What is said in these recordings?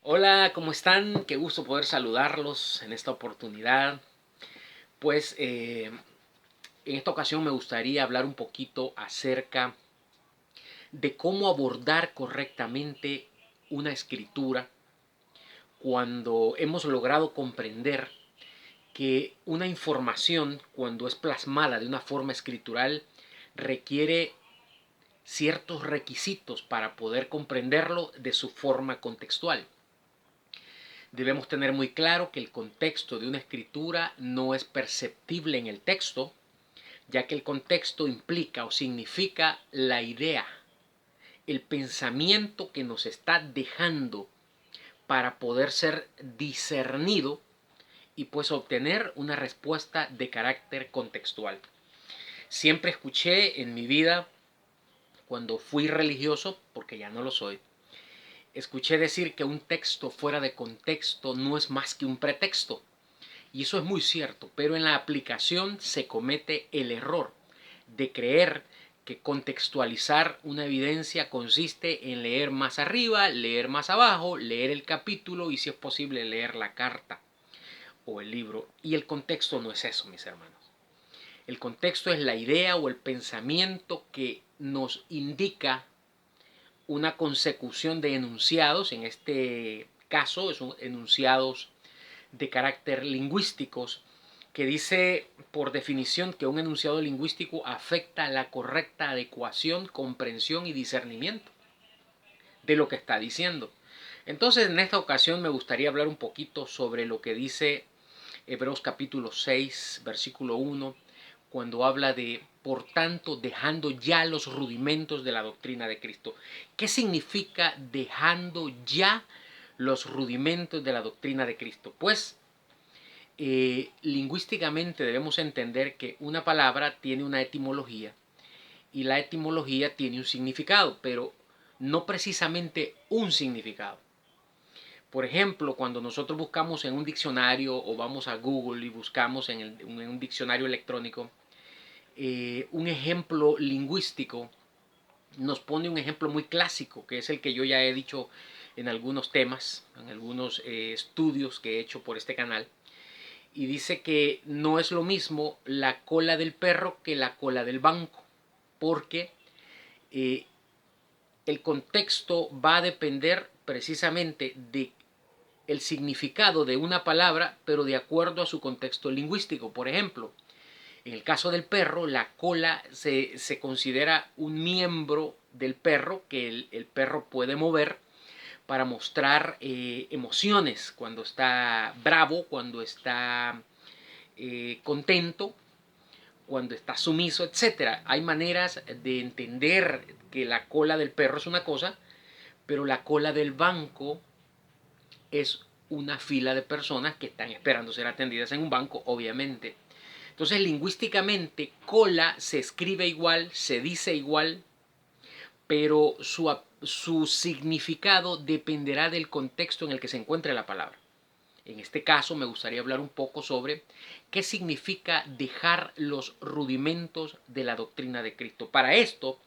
Hola, ¿cómo están? Qué gusto poder saludarlos en esta oportunidad. Pues en esta ocasión me gustaría hablar un poquito acerca de cómo abordar correctamente una escritura cuando hemos logrado comprender que una información, cuando es plasmada de una forma escritural, requiere ciertos requisitos para poder comprenderlo de su forma contextual. Debemos tener muy claro que el contexto de una escritura no es perceptible en el texto, ya que el contexto implica o significa la idea, el pensamiento que nos está dejando para poder ser discernido y pues obtener una respuesta de carácter contextual. Siempre escuché en mi vida, cuando fui religioso, porque ya no lo soy, escuché decir que un texto fuera de contexto no es más que un pretexto. Y eso es muy cierto, pero en la aplicación se comete el error de creer que contextualizar una evidencia consiste en leer más arriba, leer más abajo, leer el capítulo y si es posible leer la carta o el libro. Y el contexto no es eso, mis hermanos. El contexto es la idea o el pensamiento que nos indica una consecución de enunciados, en este caso son enunciados de carácter lingüísticos, que dice por definición que un enunciado lingüístico afecta la correcta adecuación, comprensión y discernimiento de lo que está diciendo. Entonces, en esta ocasión me gustaría hablar un poquito sobre lo que dice Hebreos capítulo 6, versículo 1, cuando habla de, por tanto, dejando ya los rudimentos de la doctrina de Cristo. ¿Qué significa dejando ya los rudimentos de la doctrina de Cristo? Pues lingüísticamente debemos entender que una palabra tiene una etimología y la etimología tiene un significado, pero no precisamente un significado. Por ejemplo, cuando nosotros buscamos en un diccionario o vamos a Google y buscamos en un diccionario electrónico un ejemplo lingüístico, nos pone un ejemplo muy clásico, que es el que yo ya he dicho en algunos temas, en algunos estudios que he hecho por este canal, y dice que no es lo mismo la cola del perro que la cola del banco, porque eh, el contexto va a depender precisamente de el significado de una palabra, pero de acuerdo a su contexto lingüístico. Por ejemplo, en el caso del perro, la cola se considera un miembro del perro que el perro puede mover para mostrar emociones, cuando está bravo, cuando está contento, cuando está sumiso, etcétera. Hay maneras de entender que la cola del perro es una cosa, pero la cola del banco es una fila de personas que están esperando ser atendidas en un banco, obviamente. Entonces, lingüísticamente, cola se escribe igual, se dice igual, pero su significado dependerá del contexto en el que se encuentre la palabra. En este caso me gustaría hablar un poco sobre qué significa dejar los rudimentos de la doctrina de Cristo. Para esto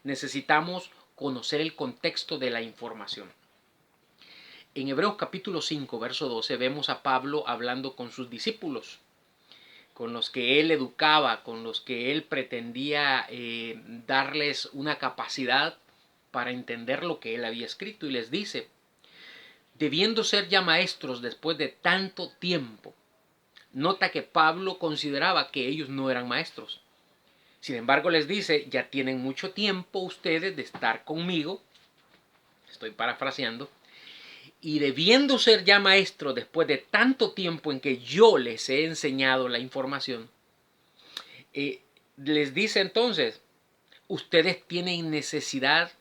necesitamos conocer el contexto de la información. En Hebreos capítulo 5, verso 12, vemos a Pablo hablando con sus discípulos, con los que él educaba, con los que él pretendía darles una capacidad para entender lo que él había escrito. Y les dice, debiendo ser ya maestros después de tanto tiempo. Nota que Pablo consideraba que ellos no eran maestros. Sin embargo, les dice, ya tienen mucho tiempo ustedes de estar conmigo, estoy parafraseando, y debiendo ser ya maestros después de tanto tiempo en que yo les he enseñado la información, les dice entonces, ustedes tienen necesidad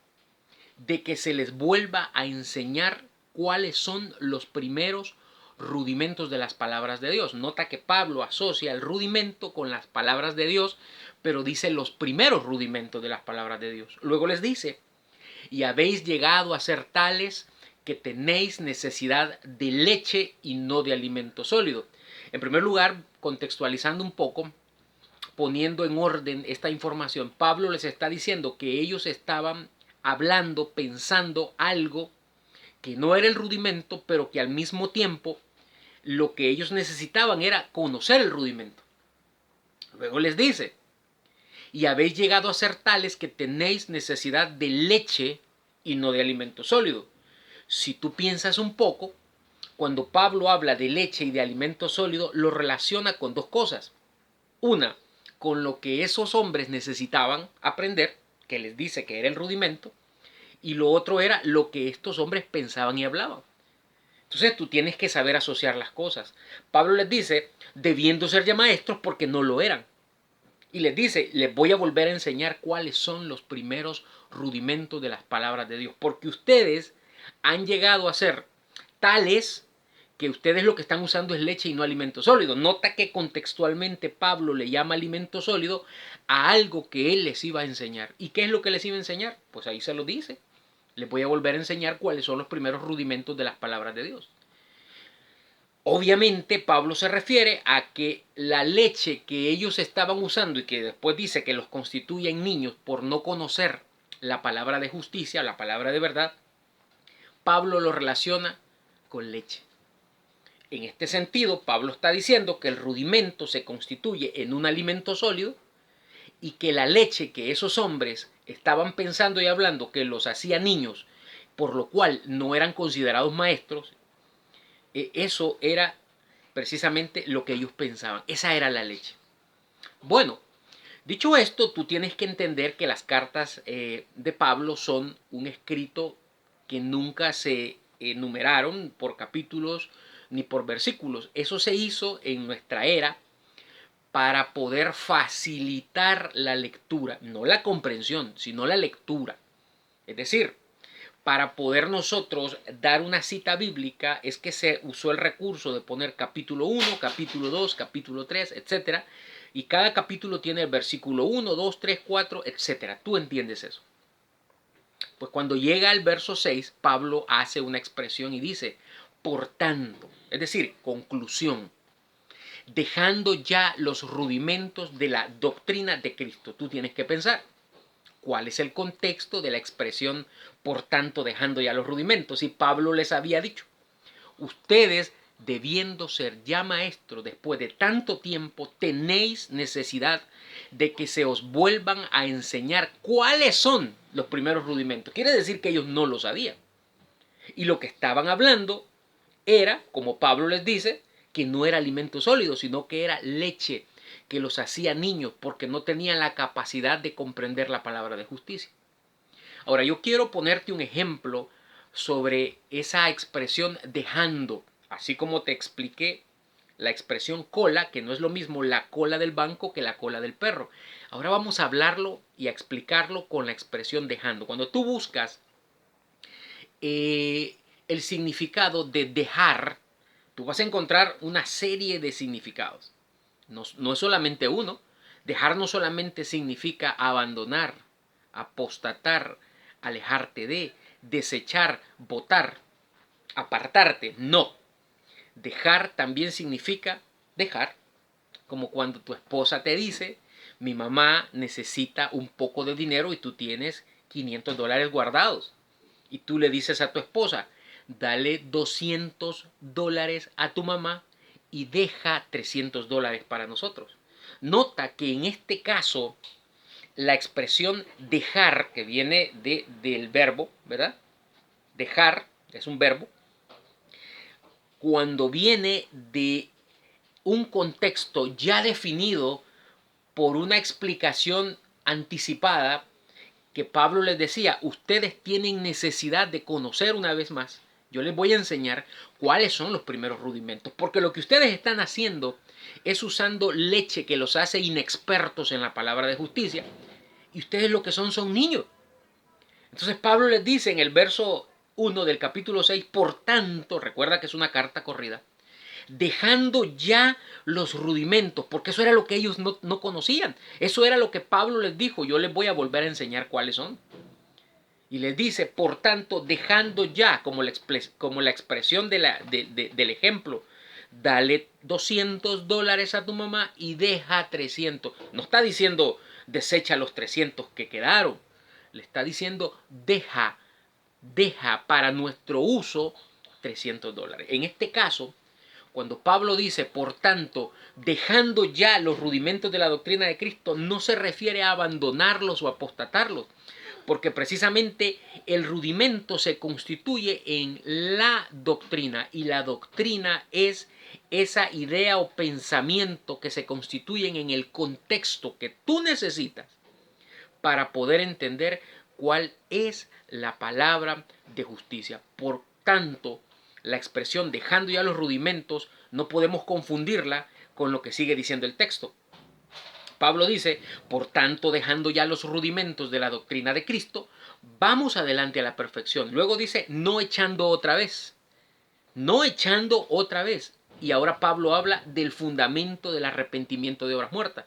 de que se les vuelva a enseñar cuáles son los primeros rudimentos de las palabras de Dios. Nota que Pablo asocia el rudimento con las palabras de Dios, pero dice los primeros rudimentos de las palabras de Dios. Luego les dice, y habéis llegado a ser tales que tenéis necesidad de leche y no de alimento sólido. En primer lugar, contextualizando un poco, poniendo en orden esta información, Pablo les está diciendo que ellos estaban hablando, pensando algo que no era el rudimento, pero que al mismo tiempo lo que ellos necesitaban era conocer el rudimento. Luego les dice, y habéis llegado a ser tales que tenéis necesidad de leche y no de alimento sólido. Si tú piensas un poco, cuando Pablo habla de leche y de alimento sólido, lo relaciona con dos cosas. Una, con lo que esos hombres necesitaban aprender, que les dice que era el rudimento, y lo otro era lo que estos hombres pensaban y hablaban. Entonces tú tienes que saber asociar las cosas. Pablo les dice, debiendo ser ya maestros porque no lo eran. Y les dice, les voy a volver a enseñar cuáles son los primeros rudimentos de las palabras de Dios. Porque ustedes han llegado a ser tales que ustedes lo que están usando es leche y no alimento sólido. Nota que contextualmente Pablo le llama alimento sólido a algo que él les iba a enseñar. ¿Y qué es lo que les iba a enseñar? Pues ahí se lo dice. Les voy a volver a enseñar cuáles son los primeros rudimentos de las palabras de Dios. Obviamente Pablo se refiere a que la leche que ellos estaban usando y que después dice que los constituye en niños por no conocer la palabra de justicia, la palabra de verdad, Pablo lo relaciona con leche. En este sentido, Pablo está diciendo que el rudimento se constituye en un alimento sólido y que la leche que esos hombres estaban pensando y hablando que los hacía niños, por lo cual no eran considerados maestros, eso era precisamente lo que ellos pensaban. Esa era la leche. Bueno, dicho esto, tú tienes que entender que las cartas de Pablo son un escrito que nunca se numeraron por capítulos ni por versículos. Eso se hizo en nuestra era para poder facilitar la lectura, no la comprensión, sino la lectura. Es decir, para poder nosotros dar una cita bíblica es que se usó el recurso de poner capítulo 1, capítulo 2, capítulo 3, etc. Y cada capítulo tiene el versículo 1, 2, 3, 4, etc. Tú entiendes eso. Pues cuando llega al verso 6, Pablo hace una expresión y dice, por tanto, es decir, conclusión, dejando ya los rudimentos de la doctrina de Cristo. Tú tienes que pensar, ¿cuál es el contexto de la expresión, por tanto, dejando ya los rudimentos? Y Pablo les había dicho, ustedes, debiendo ser ya maestros después de tanto tiempo, tenéis necesidad de que se os vuelvan a enseñar cuáles son los primeros rudimentos. Quiere decir que ellos no lo sabían. Y lo que estaban hablando era, como Pablo les dice, que no era alimento sólido, sino que era leche que los hacía niños porque no tenían la capacidad de comprender la palabra de justicia. Ahora, yo quiero ponerte un ejemplo sobre esa expresión dejando, así como te expliqué la expresión cola, que no es lo mismo la cola del banco que la cola del perro. Ahora vamos a hablarlo y a explicarlo con la expresión dejando. Cuando tú buscas el significado de dejar, tú vas a encontrar una serie de significados. No es solamente uno. Dejar no solamente significa abandonar, apostatar, alejarte de, desechar, botar, apartarte. No. Dejar también significa dejar, como cuando tu esposa te dice, mi mamá necesita un poco de dinero y tú tienes $500 guardados. Y tú le dices a tu esposa, dale $200 a tu mamá y deja $300 para nosotros. Nota que en este caso la expresión dejar, que viene del verbo, ¿verdad? Dejar es un verbo. Cuando viene de un contexto ya definido por una explicación anticipada, que Pablo les decía, ustedes tienen necesidad de conocer una vez más. Yo les voy a enseñar cuáles son los primeros rudimentos, porque lo que ustedes están haciendo es usando leche que los hace inexpertos en la palabra de justicia, y ustedes lo que son niños. Entonces Pablo les dice en el verso 1 del capítulo 6, por tanto, recuerda que es una carta corrida, dejando ya los rudimentos, porque eso era lo que ellos no conocían. Eso era lo que Pablo les dijo, yo les voy a volver a enseñar cuáles son. Y les dice, por tanto, dejando ya, como la expresión del ejemplo, dale $200 a tu mamá y deja 300. No está diciendo, desecha los 300 que quedaron. Le está diciendo, deja deja para nuestro uso $300. En este caso, cuando Pablo dice, por tanto, dejando ya los rudimentos de la doctrina de Cristo, no se refiere a abandonarlos o apostatarlos, porque precisamente el rudimento se constituye en la doctrina, y la doctrina es esa idea o pensamiento que se constituyen en el contexto que tú necesitas para poder entender cuál es la palabra de justicia. Por tanto, la expresión dejando ya los rudimentos no podemos confundirla con lo que sigue diciendo el texto. Pablo dice, por tanto, dejando ya los rudimentos de la doctrina de Cristo, vamos adelante a la perfección. Luego dice, no echando otra vez. No echando otra vez. Y ahora Pablo habla del fundamento del arrepentimiento de obras muertas.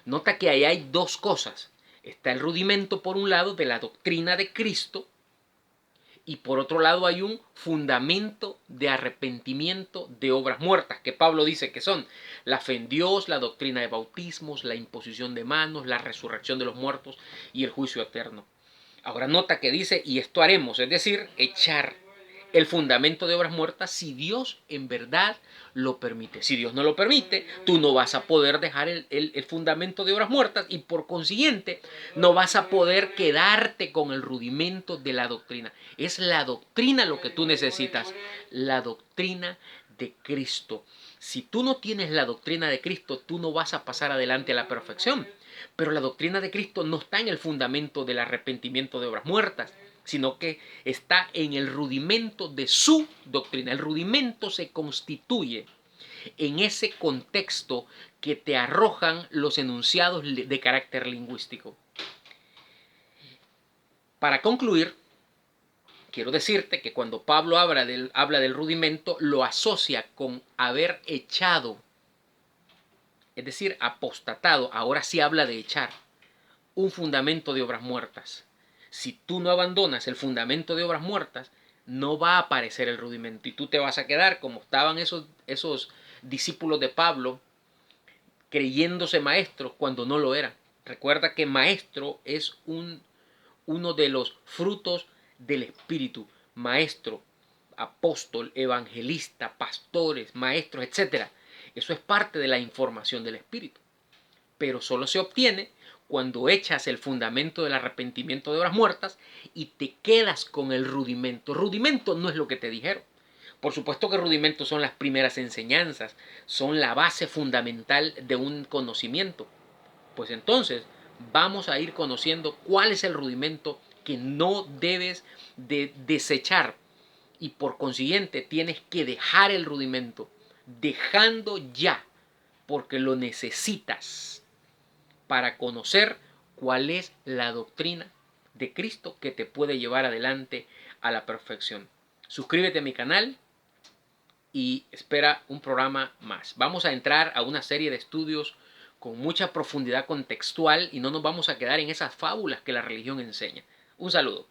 Nota que ahí hay dos cosas. Está el rudimento, por un lado, de la doctrina de Cristo, y por otro lado hay un fundamento de arrepentimiento de obras muertas, que Pablo dice que son la fe en Dios, la doctrina de bautismos, la imposición de manos, la resurrección de los muertos y el juicio eterno. Ahora nota que dice, y esto haremos, es decir, echar el fundamento de obras muertas si Dios en verdad lo permite. Si Dios no lo permite, tú no vas a poder dejar el fundamento de obras muertas, y por consiguiente no vas a poder quedarte con el rudimento de la doctrina. Es la doctrina lo que tú necesitas, la doctrina de Cristo. Si tú no tienes la doctrina de Cristo, tú no vas a pasar adelante a la perfección. Pero la doctrina de Cristo no está en el fundamento del arrepentimiento de obras muertas, sino que está en el rudimento de su doctrina. El rudimento se constituye en ese contexto que te arrojan los enunciados de carácter lingüístico. Para concluir, quiero decirte que cuando Pablo habla del rudimento, lo asocia con haber echado, es decir, apostatado. Ahora sí habla de echar un fundamento de obras muertas. Si tú no abandonas el fundamento de obras muertas, no va a aparecer el rudimento, y tú te vas a quedar como estaban esos discípulos de Pablo, creyéndose maestros cuando no lo eran. Recuerda que maestro es uno de los frutos del Espíritu. Maestro, apóstol, evangelista, pastores, maestros, etc. Eso es parte de la información del Espíritu. Pero solo se obtiene cuando echas el fundamento del arrepentimiento de obras muertas y te quedas con el rudimento. Rudimento no es lo que te dijeron. Por supuesto que rudimentos son las primeras enseñanzas, son la base fundamental de un conocimiento. Pues entonces vamos a ir conociendo cuál es el rudimento que no debes de desechar, y por consiguiente tienes que dejar el rudimento, dejando ya, porque lo necesitas para conocer cuál es la doctrina de Cristo que te puede llevar adelante a la perfección. Suscríbete a mi canal y espera un programa más. Vamos a entrar a una serie de estudios con mucha profundidad contextual y no nos vamos a quedar en esas fábulas que la religión enseña. Un saludo.